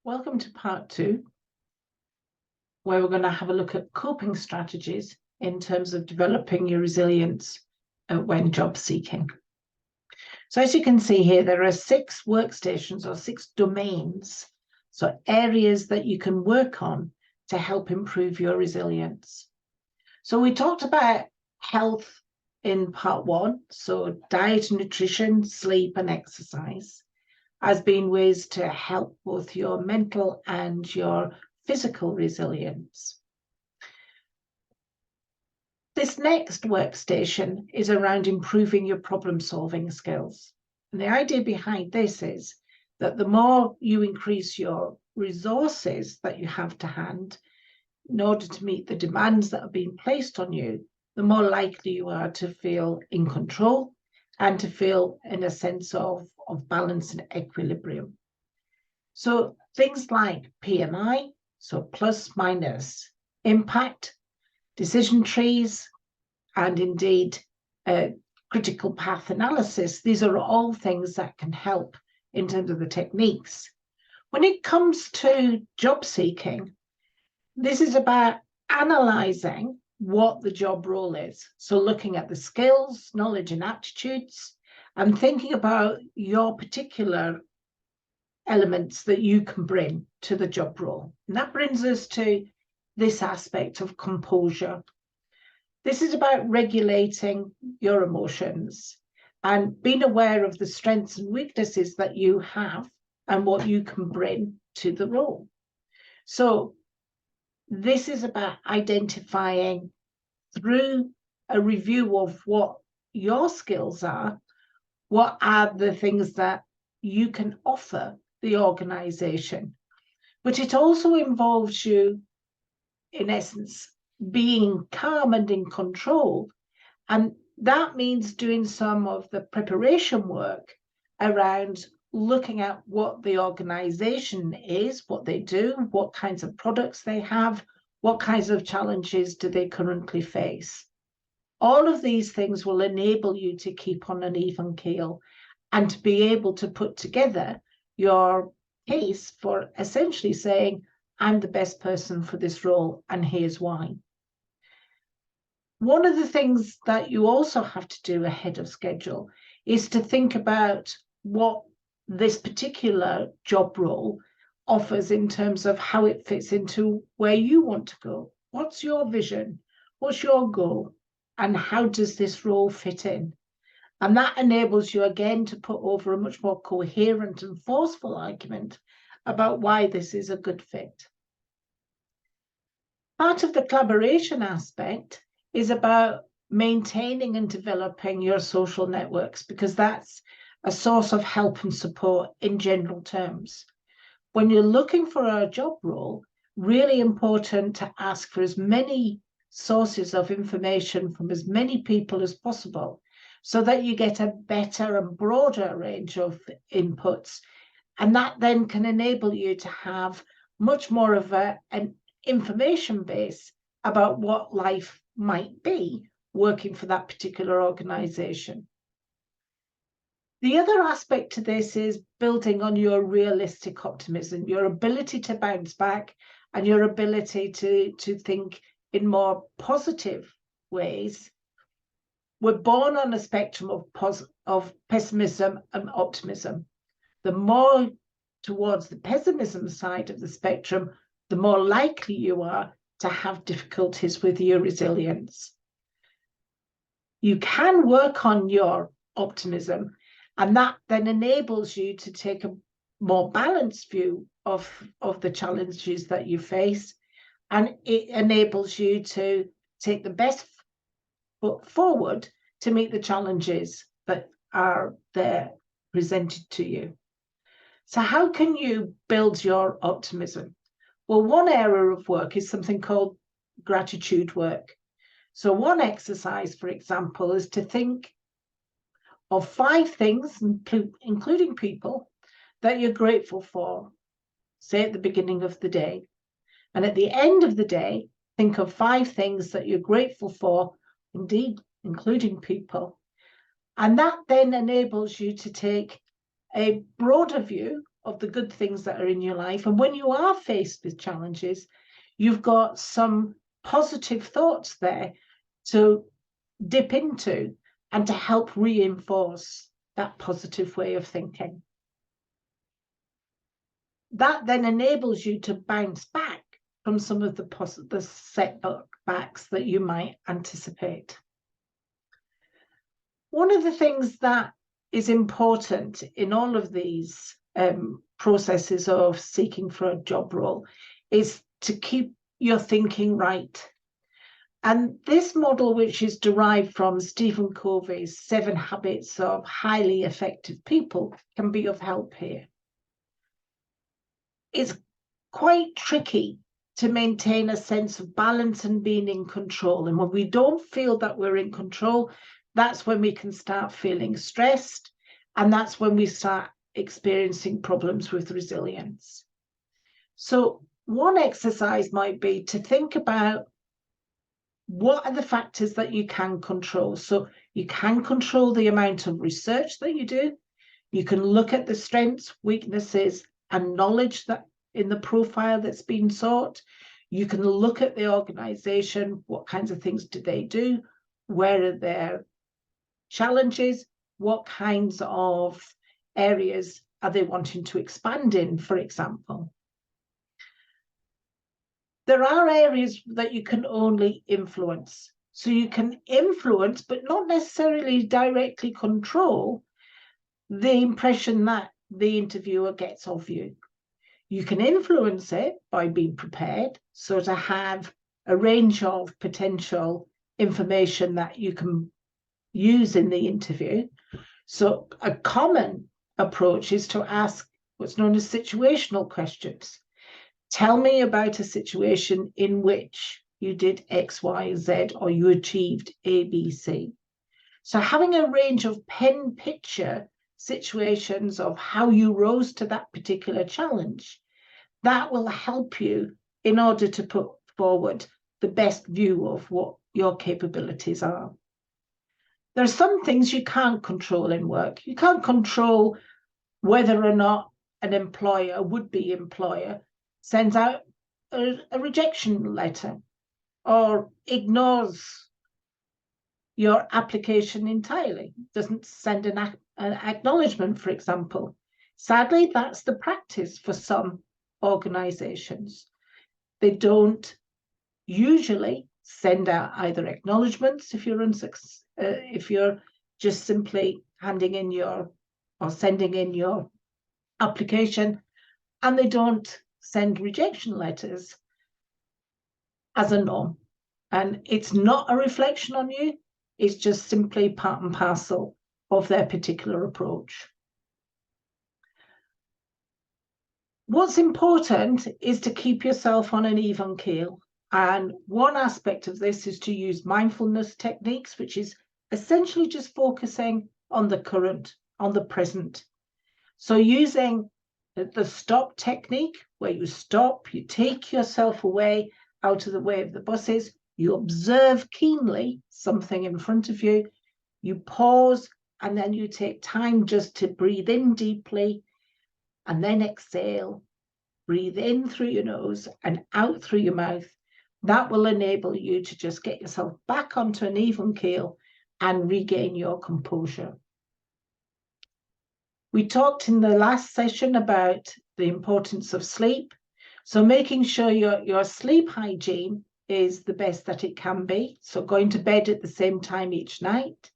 Welcome to part 2, where we're going to have a look at coping strategies in terms of developing your resilience when job seeking. So as you can see here, there are 6 workstations or 6 domains, so areas that you can work on to help improve your resilience. So we talked about health in part 1, so diet, nutrition, sleep and exercise, as being ways to help both your mental and your physical resilience. This next workstation is around improving your problem-solving skills. And the idea behind this is that the more you increase your resources that you have to hand in order to meet the demands that are being placed on you, the more likely you are to feel in control and to feel in a sense of balance and equilibrium. So things like PMI, so plus, minus, impact, decision trees, and indeed critical path analysis, these are all things that can help in terms of the techniques. When it comes to job seeking, this is about analysing what the job role is. So looking at the skills, knowledge and aptitudes, and thinking about your particular elements that you can bring to the job role. And that brings us to this aspect of composure. This is about regulating your emotions and being aware of the strengths and weaknesses that you have and what you can bring to the role. So this is about identifying through a review of what your skills are, what are the things that you can offer the organization. But it also involves you, in essence, being calm and in control. And that means doing some of the preparation work around looking at what the organization is, what they do, what kinds of products they have, what kinds of challenges do they currently face. All of these things will enable you to keep on an even keel and to be able to put together your case for essentially saying, I'm the best person for this role and here's why. One of the things that you also have to do ahead of schedule is to think about what this particular job role offers in terms of how it fits into where you want to go. What's your vision? What's your goal? And how does this role fit in? And that enables you again to put over a much more coherent and forceful argument about why this is a good fit. Part of the collaboration aspect is about maintaining and developing your social networks, because that's a source of help and support in general terms. When you're looking for a job role, really important to ask for as many sources of information from as many people as possible, so that you get a better and broader range of inputs. And that then can enable you to have much more of an information base about what life might be working for that particular organization. The other aspect to this is building on your realistic optimism, your ability to bounce back and your ability to think in more positive ways. We're born on a spectrum of pessimism and optimism. The more towards the pessimism side of the spectrum, the more likely you are to have difficulties with your resilience. You can work on your optimism, and that then enables you to take a more balanced view of the challenges that you face, and it enables you to take the best foot forward to meet the challenges that are there presented to you. So how can you build your optimism? Well, one area of work is something called gratitude work. So one exercise, for example, is to think of 5 things, including people, that you're grateful for, say at the beginning of the day. And at the end of the day, think of 5 things that you're grateful for, indeed, including people. And that then enables you to take a broader view of the good things that are in your life. And when you are faced with challenges, you've got some positive thoughts there to dip into and to help reinforce that positive way of thinking. That then enables you to bounce back from some of the setbacks that you might anticipate. One of the things that is important in all of these processes of seeking for a job role is to keep your thinking right. And this model, which is derived from Stephen Covey's 7 Habits of Highly Effective People, can be of help here. It's quite tricky to maintain a sense of balance and being in control. And when we don't feel that we're in control, that's when we can start feeling stressed. And that's when we start experiencing problems with resilience. So one exercise might be to think about what are the factors that you can control. So you can control the amount of research that you do. You can look at the strengths, weaknesses, and knowledge that in the profile that's been sought. You can look at the organization. What kinds of things do they do? Where are their challenges? What kinds of areas are they wanting to expand in, for example? There are areas that you can only influence. So you can influence, but not necessarily directly control the impression that the interviewer gets of you. You can influence it by being prepared, so to have a range of potential information that you can use in the interview. So a common approach is to ask what's known as situational questions. Tell me about a situation in which you did X, Y, Z, or you achieved A, B, C. So having a range of pen picture situations of how you rose to that particular challenge, that will help you in order to put forward the best view of what your capabilities are. There are some things you can't control in work. You can't control whether or not an employer, would-be employer, sends out a rejection letter or ignores your application entirely, doesn't send an acknowledgement, for example. Sadly, that's the practice for some organizations. They don't usually send out either acknowledgements if you're just simply handing in your or sending in your application, and they don't send rejection letters as a norm. And it's not a reflection on you, it's just simply part and parcel of their particular approach. What's important is to keep yourself on an even keel. And one aspect of this is to use mindfulness techniques, which is essentially just focusing on the current, on the present. So using the stop technique, where you stop, you take yourself away out of the way of the buses, you observe keenly something in front of you, you pause, and then you take time just to breathe in deeply, and then exhale. Breathe in through your nose and out through your mouth. That will enable you to just get yourself back onto an even keel and regain your composure. We talked in the last session about the importance of sleep. So making sure your sleep hygiene is the best that it can be. So going to bed at the same time each night,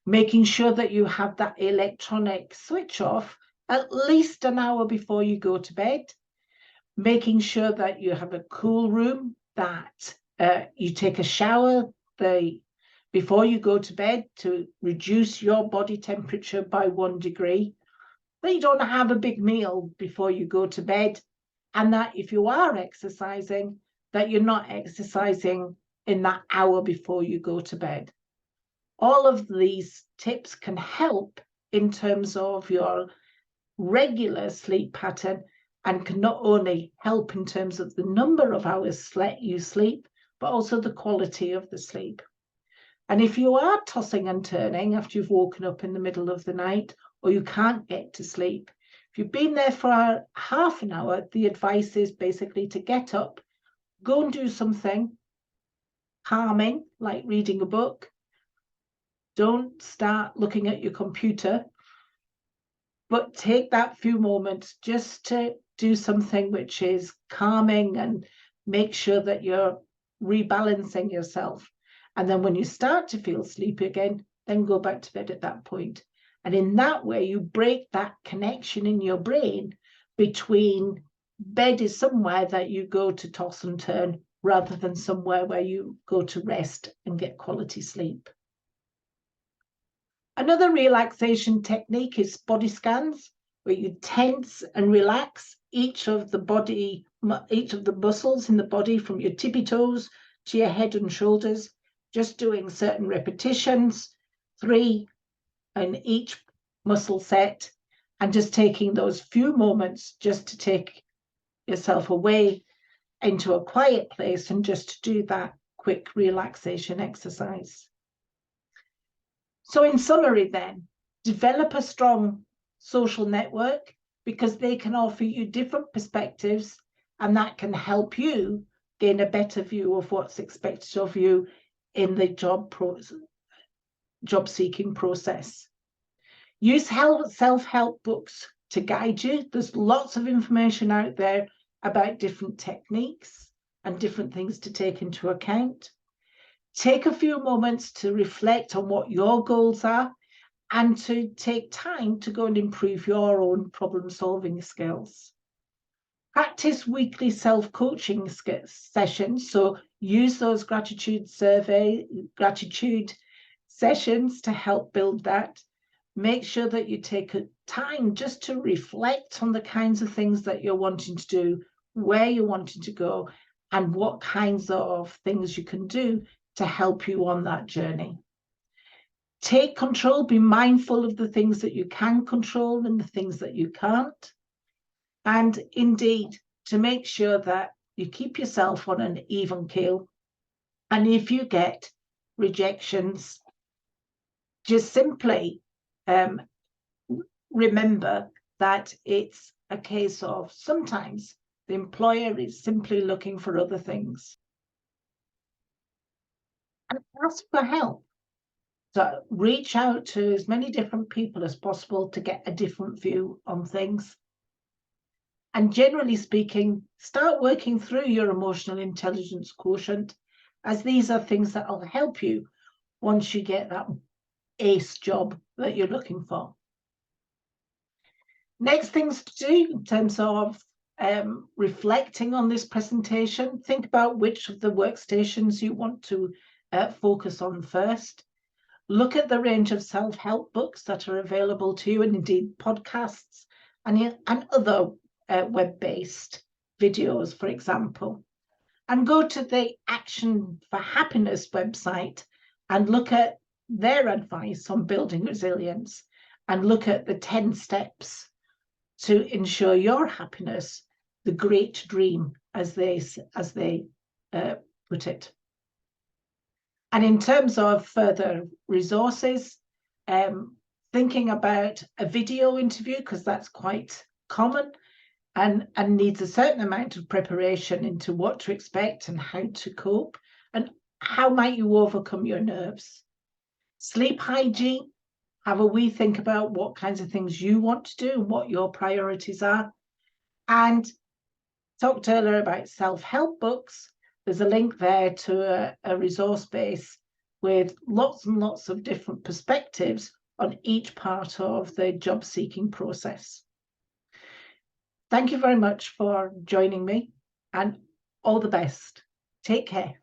making sure that you have that electronic switch off at least an hour before you go to bed, making sure that you have a cool room, that you take a shower before you go to bed to reduce your body temperature by 1 degree, that you don't have a big meal before you go to bed, and that if you are exercising, that you're not exercising in that hour before you go to bed. All of these tips can help in terms of your regular sleep pattern and can not only help in terms of the number of hours you sleep, but also the quality of the sleep. And if you are tossing and turning after you've woken up in the middle of the night, or you can't get to sleep, If you've been there for half an hour, the advice is basically to get up, go and do something calming, like reading a book. Don't start looking at your computer, but take that few moments just to do something which is calming and make sure that you're rebalancing yourself. And then when you start to feel sleepy again, then go back to bed at that point. And in that way, you break that connection in your brain between bed is somewhere that you go to toss and turn rather than somewhere where you go to rest and get quality sleep. Another relaxation technique is body scans, where you tense and relax each of the muscles in the body from your tippy toes to your head and shoulders, just doing certain repetitions, 3 in each muscle set, and just taking those few moments just to take yourself away into a quiet place and just to do that quick relaxation exercise. So in summary then, develop a strong social network because they can offer you different perspectives and that can help you gain a better view of what's expected of you in the job seeking process. Use self-help books to guide you. There's lots of information out there about different techniques and different things to take into account. Take a few moments to reflect on what your goals are and to take time to go and improve your own problem-solving skills. Practice weekly self-coaching sessions. So use those gratitude sessions to help build that. Make sure that you take time just to reflect on the kinds of things that you're wanting to do, where you're wanting to go, and what kinds of things you can do to help you on that journey. Take control, be mindful of the things that you can control and the things that you can't. And indeed, to make sure that you keep yourself on an even keel. And if you get rejections, just simply remember that it's a case of sometimes the employer is simply looking for other things. And ask for help. So reach out to as many different people as possible to get a different view on things. And generally speaking, start working through your emotional intelligence quotient, as these are things that will help you once you get that ace job that you're looking for. Next things to do in terms of reflecting on this presentation, think about which of the workstations you want to focus on first. Look at the range of self-help books that are available to you, and indeed podcasts and other web-based videos, for example. And go to the Action for Happiness website and look at their advice on building resilience and look at the 10 steps to ensure your happiness, the great dream, as they put it. And in terms of further resources, thinking about a video interview, because that's quite common and needs a certain amount of preparation into what to expect and how to cope, and how might you overcome your nerves. Sleep hygiene, have a wee think about what kinds of things you want to do and what your priorities are. And talked earlier about self-help books. There's a link there to a resource base with lots and lots of different perspectives on each part of the job seeking process. Thank you very much for joining me and all the best. Take care.